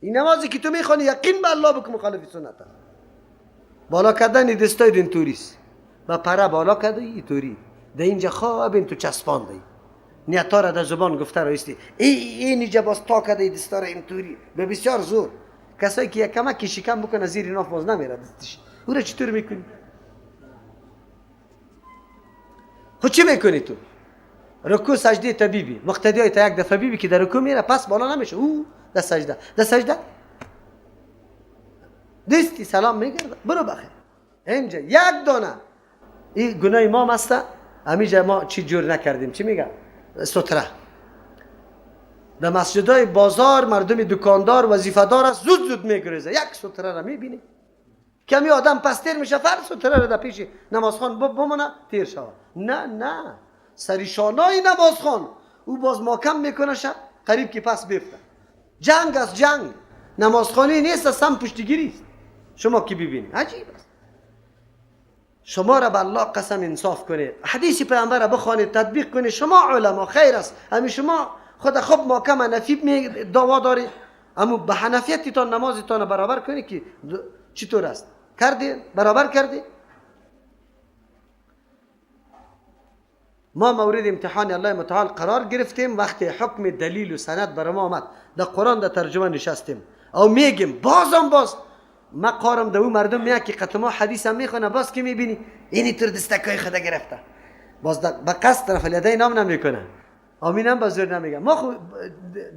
این نمازی که تو میخوانی یقین به الله بکن، مخالف سنت است. بالا کردن دستای دین توریست و پره بالا کرده اینطوری در اینجا خواب این تو چسبانده نیتا را در زبان گفته رایستی این اینجا باز تا کرده دستا را اینطوری به بسیار زور. کسایی که یک کمک شکم بکنه زیر ناف باز نمیره دستش، او را چطور میکنی؟ خود چی میکنی تو؟ رکوع سجده طبیبی مقتدی های تا یک دفعه بیبی که در رکوع میره پس بالا نمیشه، او در سجده دستی سلام میگرده برو بخیر. اینجا یک دانه این گناه ما مسته همیشه ما چی جور نکردیم، چی میگه؟ ستره. در مسجدهای بازار مردم دکاندار وظیفه‌دار است زود میگریزه، یک ستره را میبینی کمی آدم پس تیر میشه فرض ستره را در پیش نمازخوان بمونه تیر شود. نه سریشانای نمازخوان او باز ماکم میکنه شد قریب که پس بیفته. جنگ است، جنگ نمازخوانی نیست، سم پشتگیری است. شما کی ببینید عجیب است. شما را به الله قسم انصاف کنید، حدیث پیامبر را بخوانید تطبیق کنید. شما علما خیر است، همین شما خود خوب محکم حنفی دعوا دارید، اما به حنفیتتان نمازتان برابر کنید که چطور است؟ کردی؟ برابر کردی؟ ما مورد امتحان الله متعال قرار گرفتیم وقتی حکم دلیل و سند بر ما آمد، در قرآن در ترجمه نشستیم او میگیم باز ما قارم دو مردم میگه که قطعا حدیث هم میخونه باز که میبینی اینی تر دستکای خدا گرفته باز با قصد طرف الیدین نام نمیکنه، آمینم با زور نمیگه. ما خود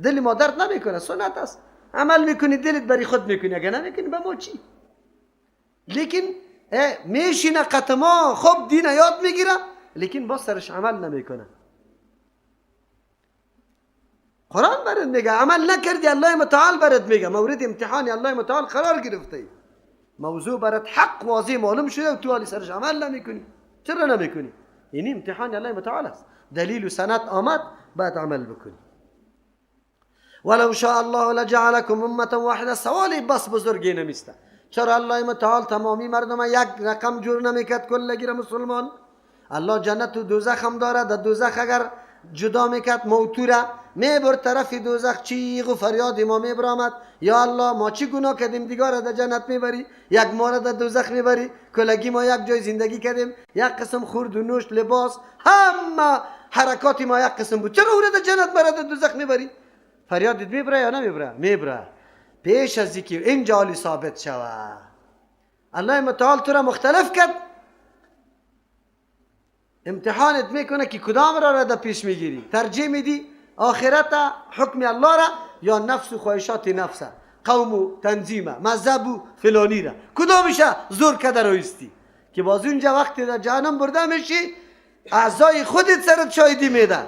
دل ما درد نمیکنه، سنت است، عمل میکنی دلت بری خود میکنی، اگه نمیکنی به ما چی؟ لیکن میشینه قطعا خوب دین یاد میگیره لیکن با سرش عمل نمیکنه. قرآن برات میگه عمل نکردی الله متعال برات میگه مورد امتحان الله متعال قرار گرفته، موضوع برات حق واضح معلوم شده و تو حالی سرش عمل نمیکنی. چرا نمیکنی؟ این امتحان الله متعال است، دلیل و سند آمد بعد عمل بکنی. ولو شاء الله لجعلكم امه واحده. سوالی بس بزرگی نمیسته، چرا الله متعال تمامی مردم یک رقم جور نمیکرد کلگی را مسلمان؟ الله جنت و دوزخ هم داره، در دوزخ اگر جدا میکرد موتو را میبر طرف دوزخ چیغ و فریاد ما میبرامد یا الله ما چی گناه کردیم دیگر در جنت میبری، یک ما را در دوزخ میبری، کلگی ما یک جای زندگی کردیم، یک قسم خورد و نوش لباس همه حرکات ما یک قسم بود، چرا او را در جنت برای در دوزخ میبری؟ فریادت میبره یا نمیبره؟ میبره. پیش از اینکه این جالی ثابت شود الله متعال تو را مختلف کرد، امتحانت میکنه که کدام را در پیش میگیری، ترجیح میدی آخرت حکم الله را یا نفس و خواهشات نفس، قوم و تنظیم مذهب و فلانی را، کدامشه زور کده رایستی که باز اونجا وقتی در جهنم برده میشی اعضای خودت سرت شاهدی میده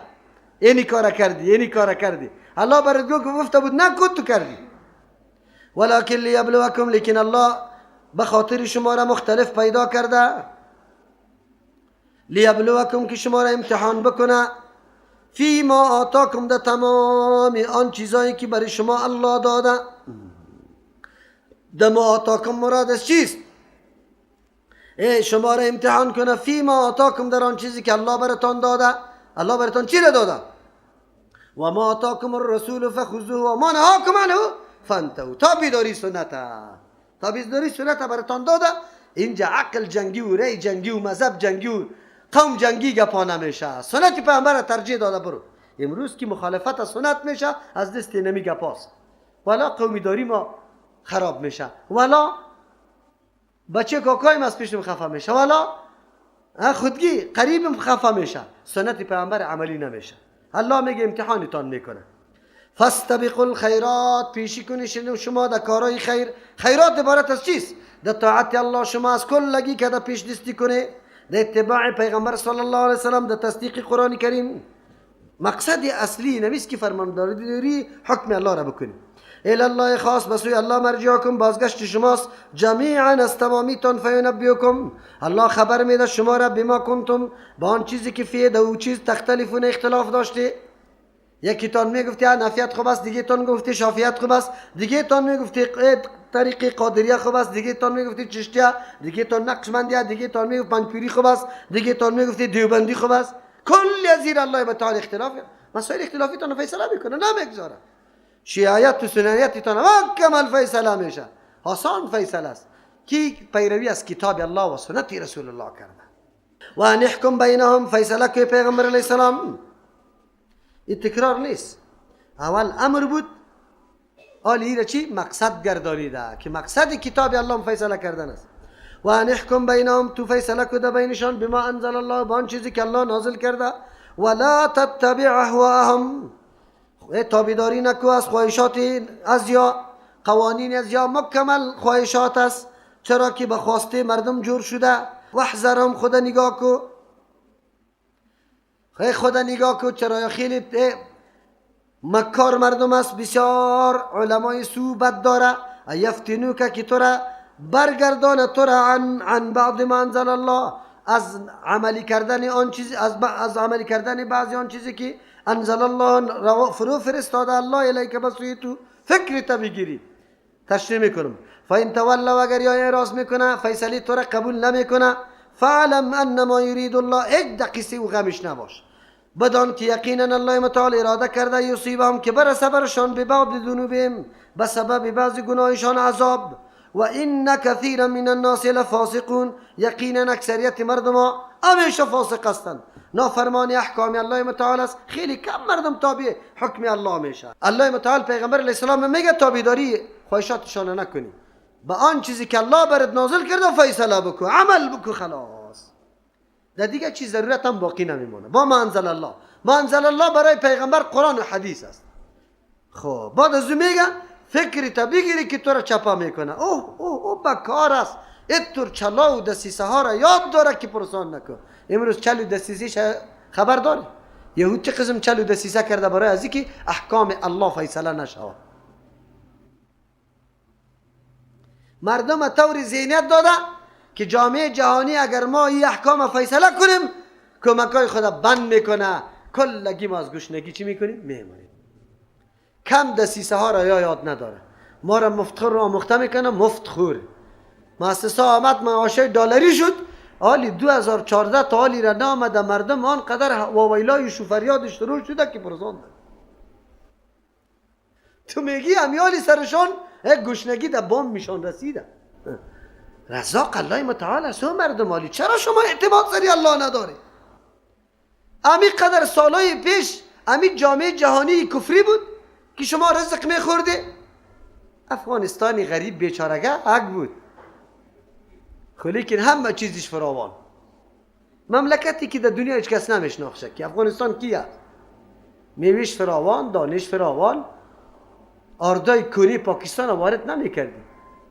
اینی کار کردی الله برات گفته بود نکن تو کردی. ولکن لیبلوکم، لیکن الله به خاطر شما را مختلف پیدا کرده، لیبلوکم که شما را امتحان بکنه، فی ما آتاکم، در تمام آن چیزایی که برای شما الله داده. در ما آتاکم مراد از چیست؟ شما را امتحان کنه فی ما آتاکم، در آن چیزی که الله براتان داده. الله براتان چی را داده؟ و ما آتاکم الرسول فخذوه و ما نهاکم عنه فانتهوا. تابعداری سنت براتان داده. اینجا عقل جنگی و رأی جنگی و مذهب جنگی و قوم جنگی گپا نمیشه، سنت پیامبر ترجیح داده برو. امروز که مخالفت سنت میشه از دست نمی گپاست، ولا قومیداری ما خراب میشه، ولا بچه کاکایم از پیشم خفه میشه، ولا خودگی قریبم خفه میشه، سنت پیامبر عملی نمیشه. الله میگه امتحانتان میکنه. فاستبقوا الخیرات، پیشی کنید شما در کارهای خیر. خیرات عبارت از چیست؟ در طاعت الله شما از کلگی که در پیش دستی کنه، در اتباع پیغمبر صلی الله علیه وسلم، در تصدیق قرآن کریم. مقصد اصلی نمیست که فرمانداری حکم الله را بکنی. الی الله خاص، بسوی الله مرجعکم، بازگشت شماست جمیعا از تمامیتان، فینبئکم، الله خبر میده شما را بما کنتم، با آن چیزی که فیه در او چیز تختلفون اختلاف داشته. یکی تان میگفتی حنفیت خوب است، دیگه تان گفتی شافعیت خوب است، دیگه تان میگفتی طریق قادریه خوب است، دیگه تان میگفتی چشتیه، دیگه تان نقشبندیه، دیگه تان میگفت پنجپیری خوب است، دیگه تان میگفتی دیوبندی خوب است. کل زیر الله تعالی اختلاف، مسائل اختلافی تان فیصله میکنه، نمیگذاره. شیعیت و سنیتتان مکمل فیصله میشه. آسان فیصله است. کی پیروی از کتاب الله و سنت رسول الله کرده. و ان احکم بینهم، فیصله که پیغمبر علیه السلام. این تکرار نیست. اول امر بود، حالی را چی مقصد گردانیده که مقصد کتاب الله فیصله کردن است. و ان احکم بینهم، تو فیصله کده بینشان بما انزل الله، با آن چیزی که الله نازل کرده. ولا تتبع اهواهم، تابعداری نکو از خواهشات از یا قوانین از یا مکمل خواهشات است، چرا که به خواسته مردم جور شده. واحذرهم، خود نگاه کو، خود نگاه کو، چرا خیلی مکار مردم است، بسیار علمای سو بد داره. یفتنو که تو را برگردانه تو را عن بعض ما انزل الله، از عملی کردن آن چیزی، از عملی کردن بعضی آن چیزی که انزل الله فرو فرستاده الله الیک، بسوی تو فکر بگیری. تشریح میکنم. فاین تولوا، اگر یا اعراض میکنه، فیصله تو را قبول نمیکنه، فعلم انما یرید الله، یک دقیقه و غمش نباش، بدان که یقینا الله متعال اراده کرده یصیبهم، که برسه برشان به بعض ذنوبهم، به سبب بعض گناهشان عذاب. و ان کثیرا من الناس لفاسقون، یقینا اکثریت مردم ها همیشه فاسق هستند، نافرمان احکام الله متعال است. خیلی کم مردم تابع حکم الله میشه. الله متعال پیغمبر علیه السلام میگه تابعداری خواهشاتشان نکنی، به آن چیزی که الله برات نازل کرده فیصله بکو، عمل بکو، خلاص. در دیگه چیز ضرورت هم باقی نمیمونه. با ما انزل الله، ما انزل الله برای پیغمبر قرآن و حدیث است. خب بعد از میگه فکری تا بگیری که تو را چپا میکنه، اوه بکار است. اتور چلا و دسیسه ها را یاد داره که پرسان نکن. امروز چلو دسیسه خبر داری؟ یهود چه قسم چلو دسیسه کرده برای ازی که احکام الله فیصله نشود. مردم طور ذهنیت داده که جامعه جهانی اگر ما این احکام فیصله کنیم، کمکای خدا بند میکنه، کلگی ما از گشنگی چی میکنیم؟ میمونیم. کم دسیسه ها را یاد نداره. ما را مفتخور را آموخته میکنه، مفتخور. مؤسسه آمد معاشای دلاری شد، حالی 2014 تا حالی را نامده، مردم آنقدر واویلایش و فریادش شروع شده که پرزانده. تو میگی امیالی سرشان یک گشنگی در بام میشان رسیده. رزاق الله متعال است. مردم حالی چرا شما اعتماد سری الله نداری؟ امی قدر سالهای پیش امی جامعه جهانی کفری بود که شما رزق میخوردی. افغانستانی غریب بیچارگه حق بود، لیکن همه چیزش فراوان. مملکتی که در دنیا هیچ کس نمیشناخته که افغانستان کیه. میوهش فراوان، دانش فراوان. اردای کوری پاکستان وارد نمیکردی.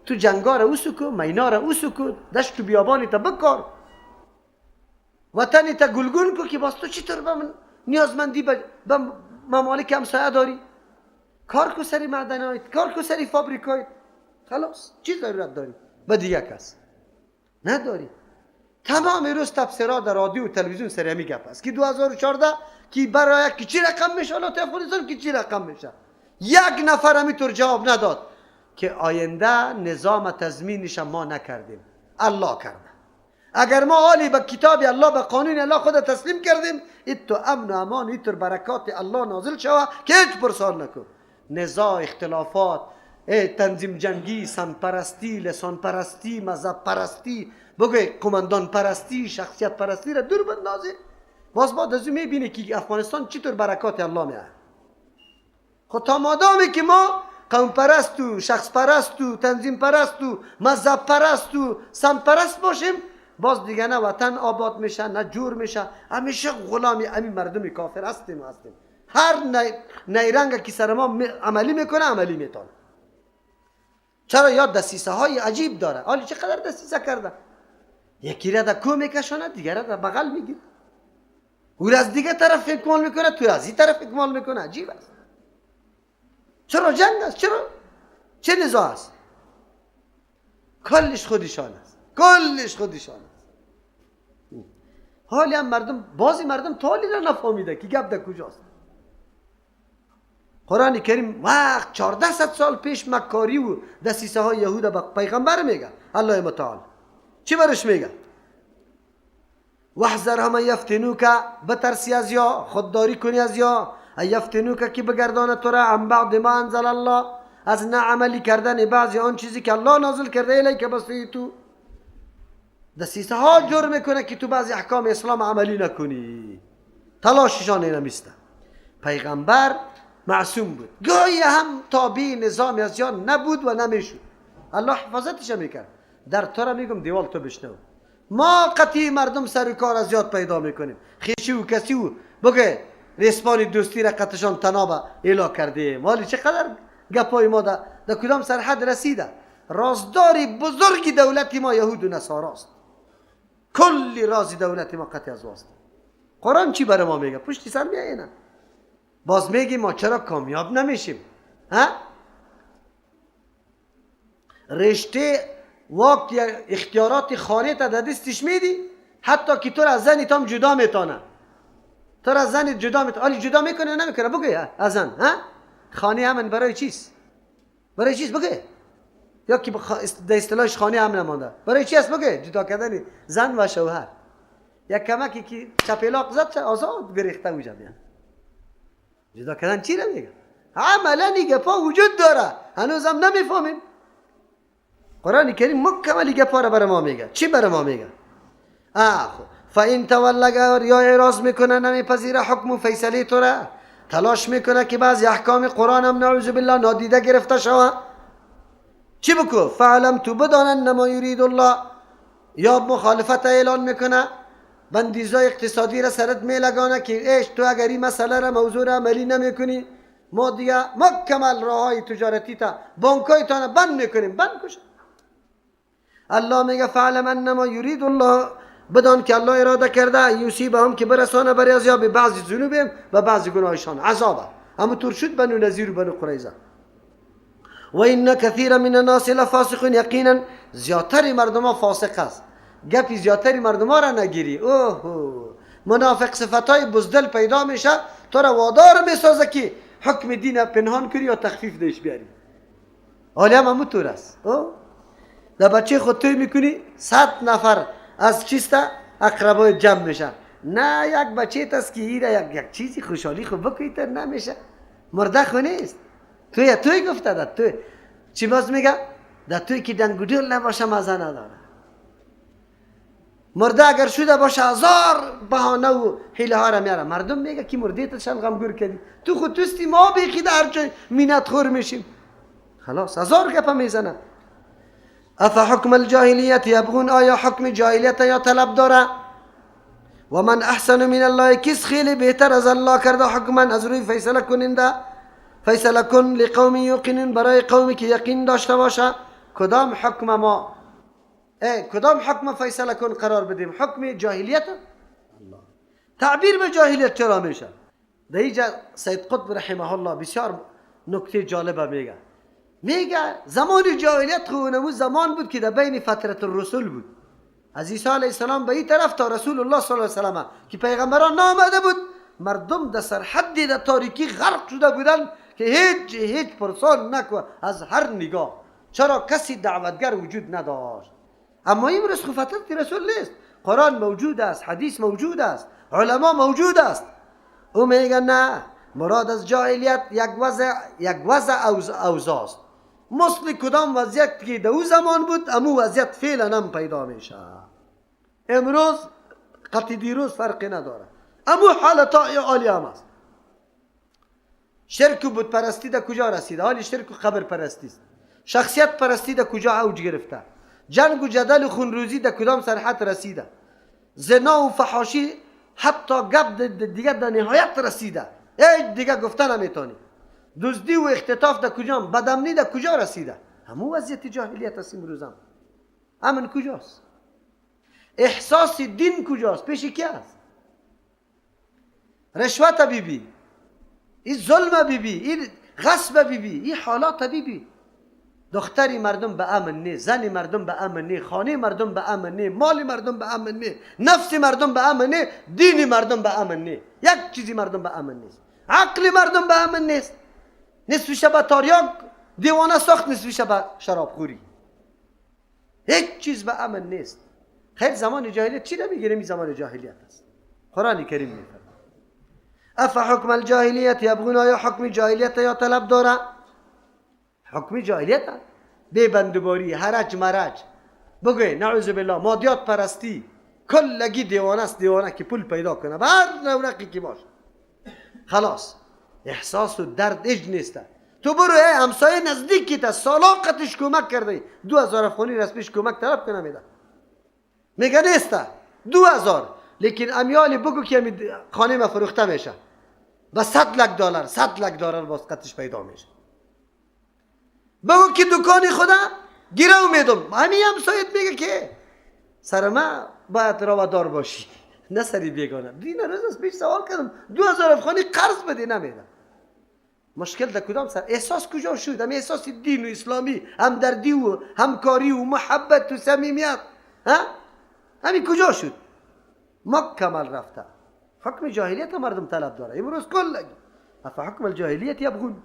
تو جنگار او سکو، مینار او سکو، دشت و بیابانی تا بکار، وطنی تا گلگون کو که باز تو چطور به من نیازمندی به ممالک همسایه داری؟ کار کو سری معدنایت، کار کو سری فابریکایت، خلاص. چی ضرورت داری به دیگه کس؟ نداری. تمام روز تبصرات در رادیو و تلویزیون سر همی گپ است که 2014 کی برای کی چی رقم میشه، البته افغانستان کی چی رقم میشه. یک نفر همینطور جواب نداد که آینده نظام تضمینش ما نکردیم، الله کرده. اگر ما حالی به کتاب الله، به قانون الله خود تسلیم کردیم، ایتو امن و امان، ایتو برکات الله نازل شود که هیچ پرسان نکن. نزاع، اختلافات، تنظیم جنگی، سن پرستی، لسان پرستی، مذهب پرستی، بگوی قماندان پرستی، شخصیت پرستی را دور بندازی. باز بعد از اون میبینی که افغانستان چطور برکات الله میاد. خب تا مادامی که ما قوم پرست و شخص پرست و تنظیم پرست و مذهب پرست و سمت پرست باشیم، باز دیگه نه وطن آباد میشه نه جور میشه. همیشه غلامی همین مردم کافر هستیم. هر نیرنگ که سر ما عملی میکنه عملی میتونه. چرا؟ یاد دستیسه های عجیب داره. حالی چقدر دستیسه کرده. یکی را در کو میکشانه، دیگر را در بغل میگیره، او را از دیگه طرف اکمال میکنه، تو از این طرف اکمال میکنه. عجیب است. چرا جنگ است؟ چرا؟ چه نزاع است؟ کلش خودشان است، کلش خودشان است. حالی هم مردم، بعضی مردم تالی را نفهمیده که گپ در کجاست. قرآن کریم وقت 1400 سال پیش مکاری و دسیسه های یهود به پیغمبر میگه الله متعال. چی برش میگه؟ واحذر هم یفتنوک، بترسی از یا، خودداری کنی از یا، ایفتنوک که بگردانه تو را عن بعد ما انزل الله، از نه عملی کردن بعضی آن چیزی که الله نازل کرده الیک بسوی تو. دسیسه ها جور میکنه که تو بعضی احکام اسلام عملی نکنی، تلاششان نمیسته. پیغمبر معصوم بود، گاهی هم تابع نظام از جان نبود و نمیشود، الله حفاظتش میکرد. در تو را میگم دیوال تو بشنو، ما قطعی مردم سر کار از یاد پیدا میکنیم، خیشی و کسی و بگه رسپان دوستی را قطعشان تنابه اعلا کرده. ولی چقدر گپای ما در کدام سرحد رسیده. رازداری بزرگی دولتی ما یهود و نصاراست، کلی رازی دولتی ما قطع از واست. قرآن چی برای ما میگه؟ پشتی سر میایینه. باز میگی ما چرا کامیاب نمیشیم؟ ها؟ رشته وقت یا اختیارات خانه تا در دستش میدی، حتی که تو را از زنی تام جدا میتونه، تو را از زنی جدا میتونه. ولی جدا میکنه نمیکنه؟ بگه از زن. ها؟ خانه همین برای چیست؟ برای چیست بگه؟ یا که در اصطلاحش خانه هم نمانده برای چی است؟ بگه جدا کردن زن و شوهر. یک کمکی که چپیلاق زد چه آزاد گریخته و جمعیه. جدا کردن چی رو میگه؟ عملا این گپا وجود داره، هنوز هم نمیفهمیم. قرآن کریم مکمل گپا رو برای ما میگه. چی برای ما میگه؟ فاین تولوا، یا اعراض میکنه نمیپذیره حکم و فیصله تو را، تلاش میکنه که بعضی احکام قرآن هم نعوذ بالله نادیده گرفته شود. چی بکو؟ فعلم تو بدانن نما یرید الله، یا مخالفت اعلان میکنه، بندیزای اقتصادی را سرت میلگانه که ایش تو اگر این مسئله را موضوع را عملی نمیکنی ما دیگه مکمل راهای تجارتی تا بانکای تا بند میکنیم. بند کشه. الله میگه فعلم انما یرید الله، بدان که الله اراده کرده یصیبهم که برسانه بر از یا به بعضی ذنوبهم و بعضی گناهشان عذاب. اما طور شد بنو نذیر و بنو قریظه. و این کثیر من الناس لفاسقون، یقینا زیادتر مردم ها فاسق است. گپی زیادتر مردم ها را نگیری. منافق صفتای بزدل پیدا میشه، تو را وادار میسازه که حکم دین پنهان کری یا تخفیف دیش بیاری. حالی هم همونطور است. در بچه خود توی میکنی 100 نفر از چیسته اقربای جمع میشن. نه یک بچه تست که ایره یک چیزی خوشحالی خود بکنی تر نمیشه، مرده خو نیست. توی گفته در توی چی باز میگه؟ در توی که دنگودیل نباشه مزه نداره. مرده اگر شده باشه 1000 بهانه و حیله ها را میاره. مردم میگه که مرده تا شل غمگور کردی، تو خود توستی ما بیخی در هر مینت خور میشیم. خلاص 1000 گپه میزنه. افا حکم الجاهلیت یبغون، آیا حکم جاهلیت یا طلب داره؟ و من احسن من الله، کس خیلی بهتر از الله کرده حکما، از روی فیصله کننده. فیصله کن لقوم یوقنون، برای قومی که یقین داشته باشه. کدام حکم ما کدام حکم فیصله کن قرار بدیم؟ حکم جاهلیت؟ الله تعبیر به جاهلیت چرا میشه؟ در اینجا سید قطب رحمه الله بسیار نکته جالبه میگه زمان جاهلیت خونمو زمان بود که در بین فترت الرسول بود. از عیسی علیه السلام به این طرف تا رسول الله صلی الله علیه و سلم که پیغمبران نامده بود، مردم در سرحدی در تاریکی غرق شده بودن که هیچ پرسان نکو از هر نگاه. چرا؟ کسی دعوتگر وجود نداشت. اما امروز فترت رسول نیست، قرآن موجود است، حدیث موجود است، علما موجود است. او میگه نه، مراد از جاهلیت یک وضع اوضاع است. مثل کدام وضعیت که در او زمان بود امو وضعیت فعلا هم پیدا میشه. امروز قطع دیروز فرقی نداره، امو حالتا عالی هم است. شرک و بت پرستی در کجا رسیده؟ حالی شرک و قبر پرستی است. شخصیت پرستی در کجا اوج گرفته؟ جنگ و جدل و خونروزی در کدام سرحد رسیده؟ زنا و فحاشی حتی گپ دیگه در نهایت رسیده، هیچ دیگه گفتن نمیتونی. دزدی و اختطاف در کجا؟ بدامنی در کجا رسیده؟ همون وضعیت جاهلیت است امروز هم. امن کجاست؟ احساس دین کجاست؟ پیش کی است؟ رشوت بیبی، این ظلم بیبی، این غصب بیبی، این حالات بیبی. دختری مردم به امن نه، زنی مردم به امن نه، خانه مردم به امن نه، مال مردم به امن نه، نفس مردم به امن نه، دین مردم به امن نه. یک چیزی مردم به امن نیست. عقل مردم به امن نیست. نصف شب تاریاک دیوانه ساخت، نصف شب شراب خوری. هیچ چیز به امن نیست. خیر زمان جاهلیت چی نمیگیره؟ می زمان جاهلیت است. قرآن کریم میفرماید اف حکم الجاهلیت یبغون، آیا حکم جاهلیت یا طلب داره؟ حکم جاهلیت بی بندوباری، هرج مرج، بگوی نعوذ بالله مادیات پرستی، کلگی دیوانه است، دیوانه که پول پیدا کنه به هر نورقی که باشه، خلاص احساس و درد اج نیست. تو برو همسایه نزدیکی تا سالاقتش کمک کرده 2000 افغانی رسمیش کمک طلب کنه میده، میگه نیسته 2000، لیکن امیالی بگو که خانه ما فروخته میشه با 100 لک دلار، 100 لک دلار باز قطش پیدا میشه. بگو که دکانی خدا گیرو میدم، همین همسایت میگه که سر ما باید روادار باشی نه سری بیگانه. دین روز از پیش سوال کردم 2000 افغانی قرض بده نمیده. مشکل در کدام سر؟ احساس کجا شد؟ هم احساس دین و اسلامی، همدردی و همکاری و محبت و صمیمیت، ها همین کجا شد؟ مکمل رفته. حکم جاهلیت مردم طلب داره امروز کلگی. اف حکم الجاهلیت یبغون،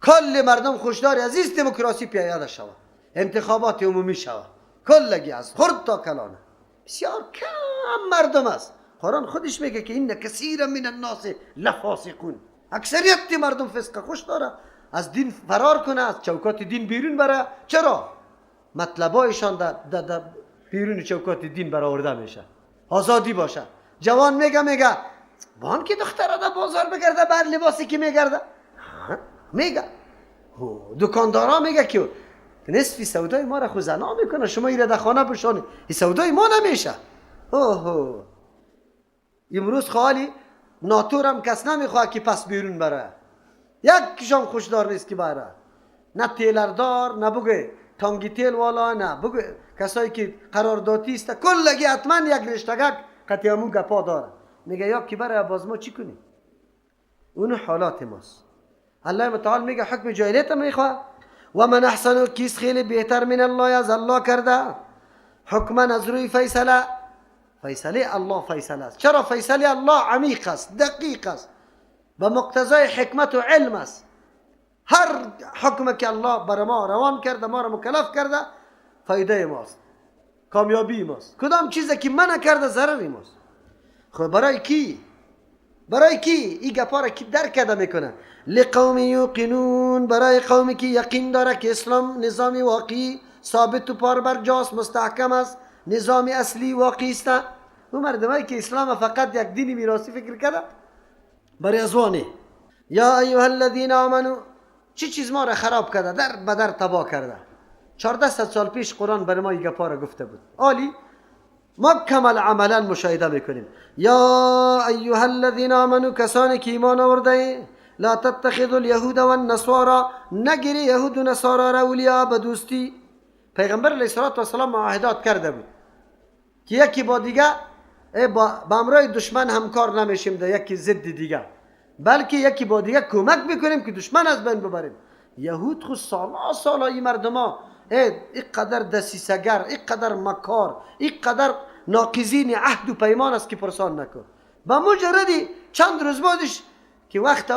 کل مردم خوشداری از این دموکراسی پیاده شود، انتخابات عمومی شود، کلگی از خرد تا کلانه. بسیار کم مردم است. قرآن خودش میگه که این کثیر من الناس لفاسقون، اکثریت مردم فسق. خوش داره از دین فرار کنه، از چوکات دین بیرون بره. چرا؟ مطلبایشان در بیرون چوکات دین برآورده میشه، آزادی باشه. جوان میگه بان که دختره در بازار بگرده بر لباسی که میگرده، میگه دکاندارا میگه که نصفی سودای ما را خود زنا میکنه، شما ایره در خانه بشانی، این سودای ما نمیشه. اوه امروز خالی ناتورم کس نمیخواه که پس بیرون بره، یک کشم خوشدار نیست که بره، نه تیلردار، نه بگه تانگی تیل والا، نه بگه کسایی که قراردادی است، کلگی حتما یک رشتگک قطعمون گپا داره. میگه یا که بره باز ما چی کنیم؟ اون حالات ماست. الله متعال میگه حکم جاهلیت میخواه. و من احسن، کیست خیلی بهتر من الله، از الله کرده حکما، از روی فیصله. فیصله الله فیصله است. چرا؟ فیصله الله عمیق است، دقیق است، به مقتضای حکمت و علم است. هر حکم که الله بر ما روان کرده، ما را مکلف کرده، فایده ماست، کامیابی ماست. کدام چیزی که منع کرده ضرری ماست. خب برای کی؟ برای کی این گپا را کی درک کرده میکنه؟ لقوم یوقنون، برای قومی که یقین داره که اسلام نظامی واقعی ثابت و پاربرجاست، مستحکم است، نظام اصلی واقعی است. اون مردمایی که اسلام فقط یک دینی میراثی فکر کرده، برای ازوانه. یا ایها الذین آمنو، چی چیز ما را خراب کرده، در بدر تباه کرده. 1400 سال پیش قرآن برای ما این گپا را گفته بود. عالی، ما کمال عملا مشاهده میکنیم. یا ایها الذین آمنو، کسانی که ایمان آورده، لا تتخذوا اليهود والنصارى، نگیری یهود و نصارا را اولیاء به دوستی. پیغمبر علیه السلام معاهدات کرده بود که یکی با دیگه با امرای دشمن همکار نمیشیم، در یکی ضد دیگه، بلکه یکی با دیگه کمک میکنیم که دشمن از بین ببریم. یهود خود سالا این مردما اینقدر دسیسگر، اینقدر مکار، اینقدر ناقضین عهد و پیمان است که پرسان نکن. با مجردی چند روز بعدش که وقت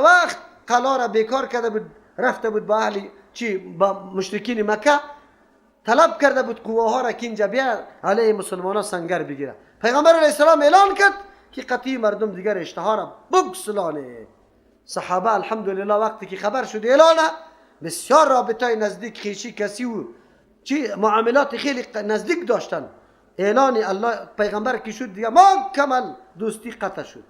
قلا را بیکار کرده بود، رفته بود با اهلی با مشرکین مکه، طلب کرده بود قواها را که اینجا بیا علیه مسلمانان سنگر بگیره. پیغمبر علیه السلام اعلان کرد که قطعی مردم دیگر اشتها را بگسلانه. صحابه الحمدلله وقتی که خبر شد اعلانه، بسیار رابطه نزدیک، خیشی کسی و معاملات خیلی نزدیک داشتن. اعلان الله پیغمبر که شد دیگه ما کمل دوستی قطع شد.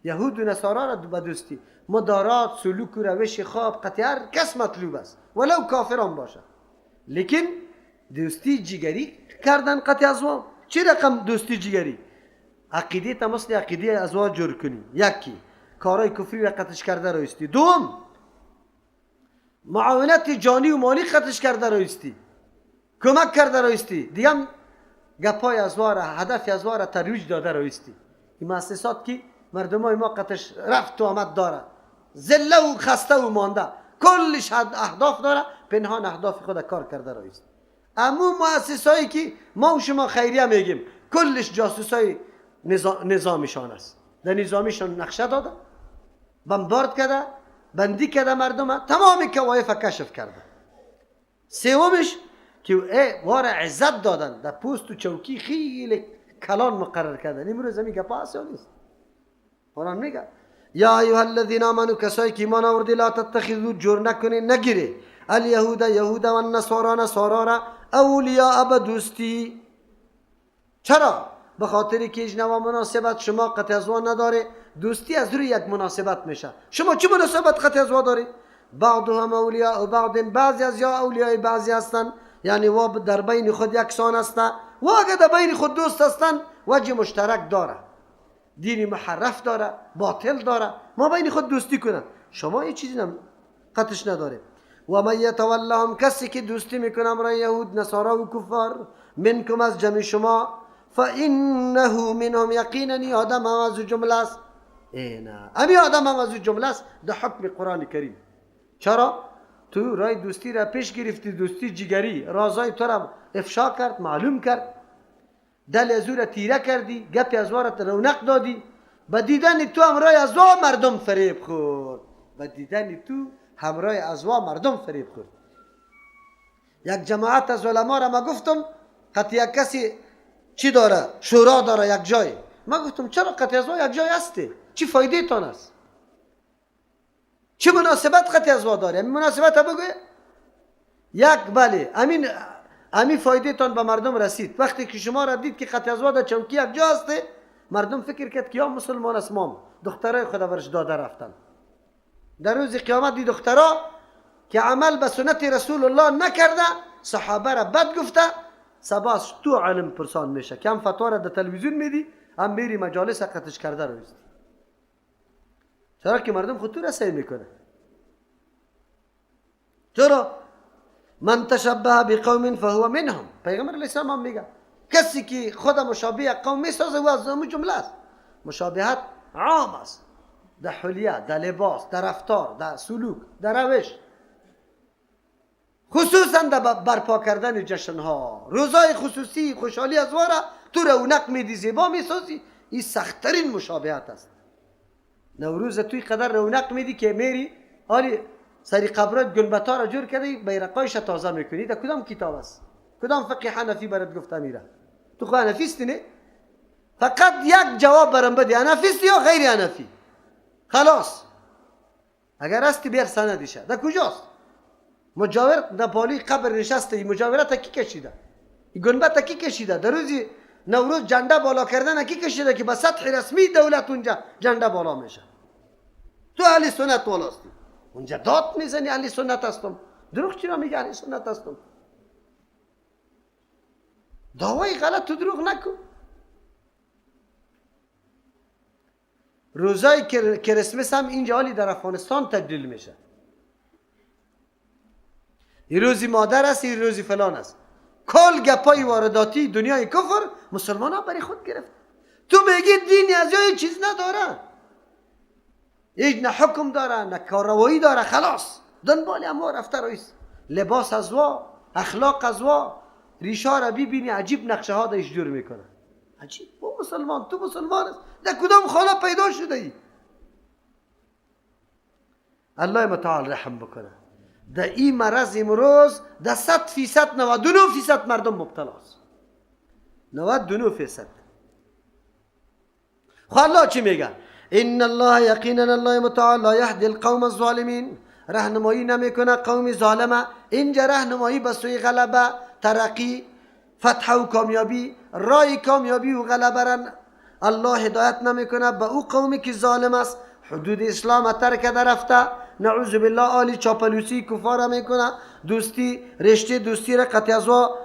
یهود و نصارا را به دوستی، مدارات، سلوک و روش خواب قطع هر کس مطلوب است، ولو کافران باشه. لیکن دوستی جگری کردن قطع ازواج. چه رقم دوستی جگری؟ عقیده تا مثل عقیده ازواج جور کنی. یکی کارهای کفری را قطعش کرده رایستی. دوم معاونت جانی و مالی قطعش کرده رایستی، کمک کرده رایستی. دیگه گپای ازواج را، هدف ازواج را ترویج داده رایستی. این مؤسسات که مردمای ما قطعش رفت و آمد داره، ذله و خسته و مانده، کلش اهداف داره، پنهان اهداف خود کار کرده رایستی. اما مؤسسایی که ما و شما خیریه میگیم، کلش جاسوسای نظامیشان است. در نظامیشان نقشه داده، بمبارد کرده، بندی کرده مردم، تمامی کوایف کشف کرده. سومش که وار عزت دادن، در پوست و چوکی خیلی کلان مقرر کردن. امروز زمین گپا نیست. قرآن میگه یا ایها الذین آمنوا، کسایی که ایمان آوردی، لا تتخذوا، جور نکنید، نگیری، الیهود، یهود و النصارى، نصارا را اولیاء، به دوستی. چرا؟ به خاطری که هیچ نوع مناسبت شما قطع از نداره. دوستی از روی یک مناسبت میشه. شما چه مناسبت قطع از داری؟ بعضهم اولیاء و بعضی از یا اولیاء بعضی هستند، یعنی و در بین خود یکسان هستند، و اگر در بین خود دوست هستند وجه مشترک داره، دینی محرف داره، باطل داره، ما بین خود دوستی کنن. شما این چیزی قطعش نداره. و من یتولهم، کسی که دوستی میکنه امرای یهود، نصارا و کفار، منکم، از جمع شما، فانه منهم، یقینا آدم هم از جمله است. نه، امی آدم هم از جمله است در حکم قرآن کریم. چرا؟ تو رای دوستی را پیش گرفتی، دوستی جگری، رازای تو را افشا کرد، معلوم کرد، دل از او را تیره کردی، گپی از وارت رونق دادی، به دیدن تو همراه از وا مردم فریب خورد. به دیدن تو همراه از وا مردم فریب خورد. یک جماعت از علما را ما گفتم حتی یک کسی چی داره؟ شورا داره یک جای. ما گفتم چرا قطع از وا یک جای هستی؟ چی فایده تان است؟ چه مناسبت قطع از وا داره؟ همین مناسبت ها بگوی؟ یک بله، همین فایده تان به مردم رسید. وقتی که شما را دید که قطع از وا در چوکی یک جا هستی، مردم فکر کرد که یا مسلمان است، ما دخترای خدا ورش داده رفتن. در روز قیامت دی دخترها که عمل به سنت رسول الله نکرده، صحابه را بد گفته، سباس تو علم پرسان میشه که هم فتوا را در تلویزیون میدی، هم میری مجالس قطعش کرده رویستی. چرا که مردم خود تو را سعی میکنه. چرا؟ من تشبه بقوم فهو منهم. پیغمبر علیه السلام هم میگه کسی که خود مشابه قوم میسازه و از همون جمله است. مشابهت عام است، در حلیه، در لباس، در رفتار، در سلوک، در روش، خصوصا در برپا کردن جشنها، روزای خصوصی، خوشحالی از واره تو رونق میدی، زیبا میسازی. این سختترین مشابهت است. نوروز توی قدر رونق میدی که میری آری سری قبرت گنبتا را جور کردی، بیرقایش تازه میکنی. در کدام کتاب است؟ کدام فقه حنفی برات گفته میره؟ تو خود حنفیستی نه؟ فقط یک جواب برام بده، حنفیستی یا غیر حنفی؟ خلاص. اگر هستی بیار سندشه. در کجاست؟ مجاور در بالای قبر نشسته، این مجاورت کی کشیده؟ این گنبت کی کشیده؟ در روز نوروز جنده بالا کردن کی کشیده که به سطح رسمی دولت اونجا جنده بالا میشه؟ تو اهل سنت والاستی، اونجا داد میزنی اهل سنت هستم. دروغ چرا میگه اهل سنت هستم؟ دعوای غلط تو دروغ نکن. روزای کریسمس هم اینجا حالی در افغانستان تبدیل میشه. این روزی مادر است، این روزی فلان است. کل گپای وارداتی دنیای کفر مسلمان ها برای خود گرفت. تو میگی دینی از جای چیز نداره، هیچ نه حکم داره نه کارروایی داره. خلاص دنبال اما رفته رئیس، لباس از وا، اخلاق از وا، ریشا را ببینی عجیب نقشه ها دایش جور میکنه. عجیب، او مسلمان، تو مسلمان است، در کدام خانه پیدا شده ای؟ الله متعال رحم بکنه. در این مرض امروز در 100% 99% مردم مبتلا است. 99%. خب الله چی میگه؟ ان الله یقینا الله متعال لا یهدی القوم الظالمین، راهنمایی نمیکنه قوم ظالمه. اینجا راهنمایی به سوی غلبه، ترقی، فتح و کامیابی، رای کامیابی و غلبه را الله هدایت نمیکنه به او قومی که ظالم است، حدود اسلام ترک رفته، نعوذ بالله آلی چاپلوسی کفار میکنه، دوستی رشته دوستی را قطع از وا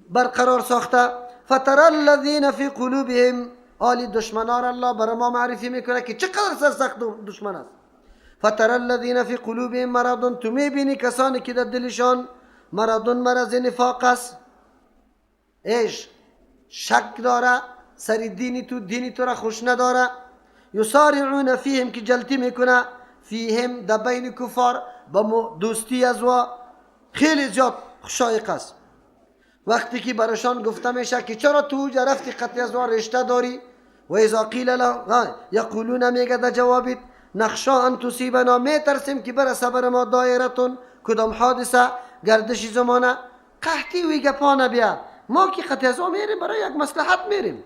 برقرار ساخته. فتر الذین فی قلوبهم، آلی دشمنان الله برای ما معرفی میکنه که چقدر سرسخت دشمن است. فتر الذین فی قلوبهم مرض، تو میبینی کسانی که در دلشان مرض نفاق است، ایش شک داره سری دینی تو را خوش نداره. یسارعون فیهم، که جلتی میکنه، فیهم در بین کفار با دوستی از و خیلی زیاد شایق است. وقتی که برشان گفته میشه که چرا تو رفتی قطع از و رشته داری، و اذا قیل له یقولون، میگه در جوابت، نخشا ان تصیبنا، میترسیم که برسه بر ما دایرتون، کدام حادثه، گردش زمانه، قحطی و گپا نبیا. ما که قطع از و میریم برای یک مصلحت میریم.